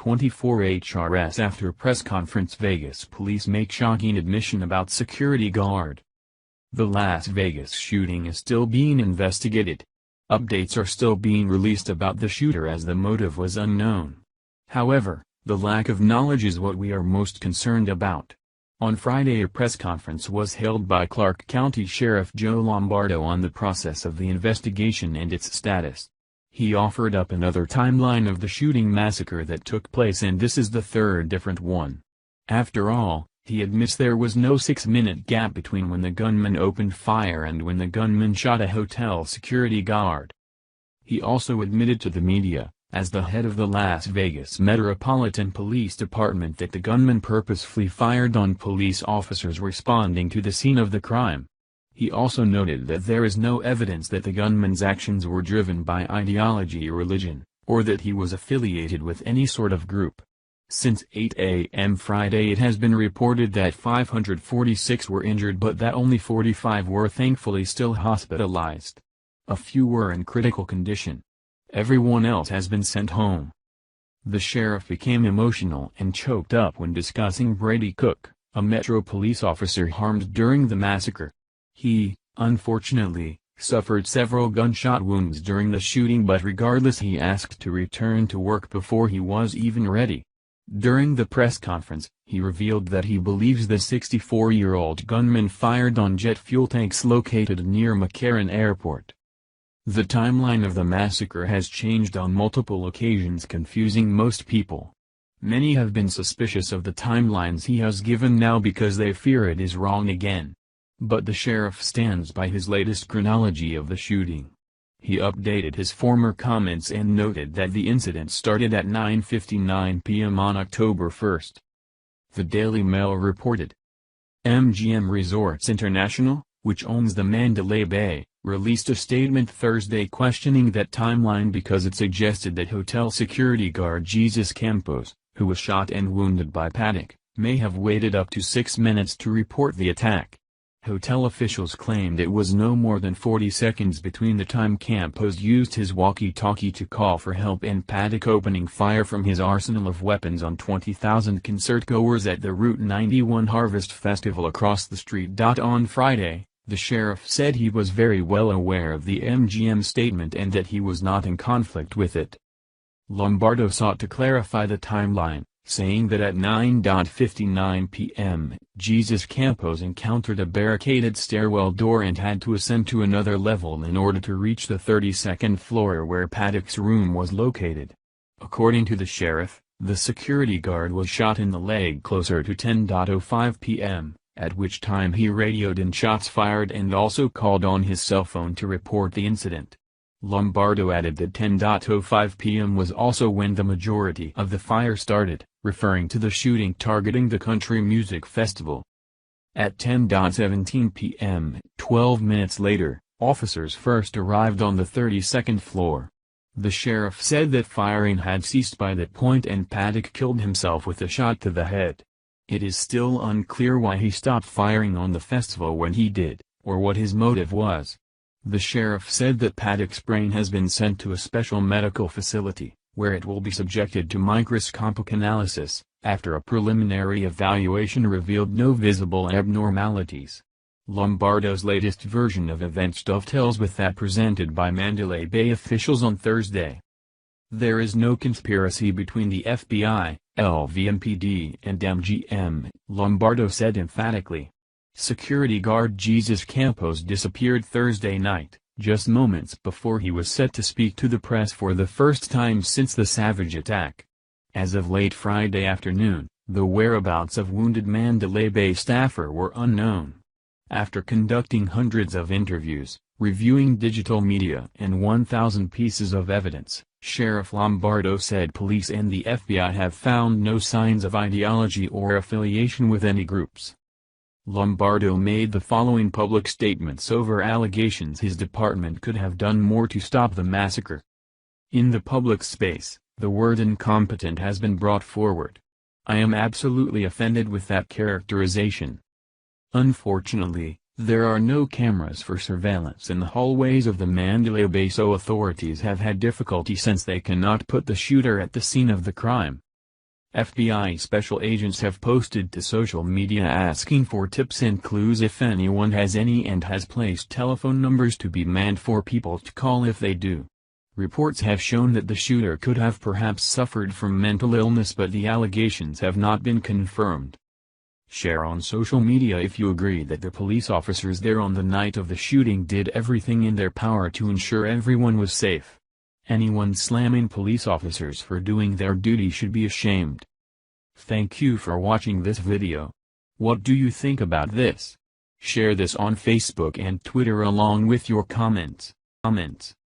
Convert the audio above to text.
24 HRS after press conference. Vegas police make shocking admission about security guard. The Las Vegas shooting is still being investigated. Updates are still being released about the shooter as the motive was unknown. However, the lack of knowledge is what we are most concerned about. On Friday, a press conference was held by Clark County Sheriff Joe Lombardo on the process of the investigation and its status. He offered up another timeline of the shooting massacre that took place, and this is the third different one. After all, he admits there was no 6-minute gap between when the gunman opened fire and when the gunman shot a hotel security guard. He also admitted to the media, as the head of the Las Vegas Metropolitan Police Department, that the gunman purposefully fired on police officers responding to the scene of the crime. He also noted that there is no evidence that the gunman's actions were driven by ideology or religion, or that he was affiliated with any sort of group. Since 8 a.m. Friday, it has been reported that 546 were injured, but that only 45 were thankfully still hospitalized. A few were in critical condition. Everyone else has been sent home. The sheriff became emotional and choked up when discussing Brady Cook, a Metro police officer harmed during the massacre. He, unfortunately, suffered several gunshot wounds during the shooting, but regardless he asked to return to work before he was even ready. During the press conference, he revealed that he believes the 64-year-old gunman fired on jet fuel tanks located near McCarran Airport. The timeline of the massacre has changed on multiple occasions, confusing most people. Many have been suspicious of the timelines he has given now because they fear it is wrong again. But the sheriff stands by his latest chronology of the shooting. He updated his former comments and noted that the incident started at 9:59 p.m. on October 1. The Daily Mail reported. MGM Resorts International, which owns the Mandalay Bay, released a statement Thursday questioning that timeline because it suggested that hotel security guard Jesus Campos, who was shot and wounded by Paddock, may have waited up to 6 minutes to report the attack. Hotel officials claimed it was no more than 40 seconds between the time Campos used his walkie-talkie to call for help and Paddock opening fire from his arsenal of weapons on 20,000 concertgoers at the Route 91 Harvest Festival across the street. On Friday, the sheriff said he was very well aware of the MGM statement and that he was not in conflict with it. Lombardo sought to clarify the timeline, saying that at 9:59 p.m., Jesus Campos encountered a barricaded stairwell door and had to ascend to another level in order to reach the 32nd floor where Paddock's room was located. According to the sheriff, the security guard was shot in the leg closer to 10:05 p.m., at which time he radioed in shots fired and also called on his cell phone to report the incident. Lombardo added that 10:05 p.m. was also when the majority of the fire started, referring to the shooting targeting the country music festival. At 10:17 p.m., 12 minutes later, officers first arrived on the 32nd floor. The sheriff said that firing had ceased by that point and Paddock killed himself with a shot to the head. It is still unclear why he stopped firing on the festival when he did, or what his motive was. The sheriff said that Paddock's brain has been sent to a special medical facility, where it will be subjected to microscopic analysis, after a preliminary evaluation revealed no visible abnormalities. Lombardo's latest version of events dovetails with that presented by Mandalay Bay officials on Thursday. There is no conspiracy between the FBI, LVMPD and MGM, Lombardo said emphatically. Security guard Jesus Campos disappeared Thursday night, just moments before he was set to speak to the press for the first time since the savage attack. As of late Friday afternoon, the whereabouts of wounded Mandalay Bay staffer were unknown. After conducting hundreds of interviews, reviewing digital media and 1,000 pieces of evidence, Sheriff Lombardo said police and the FBI have found no signs of ideology or affiliation with any groups. Lombardo made the following public statements over allegations his department could have done more to stop the massacre. In the public space, the word incompetent has been brought forward. I am absolutely offended with that characterization. Unfortunately, there are no cameras for surveillance in the hallways of the Mandalay Bay, so authorities have had difficulty since they cannot put the shooter at the scene of the crime. FBI special agents have posted to social media asking for tips and clues if anyone has any, and has placed telephone numbers to be manned for people to call if they do. Reports have shown that the shooter could have perhaps suffered from mental illness, but the allegations have not been confirmed. Share on social media if you agree that the police officers there on the night of the shooting did everything in their power to ensure everyone was safe. Anyone slamming police officers for doing their duty should be ashamed. Thank you for watching this video. What do you think about this? Share this on Facebook and Twitter along with your comments.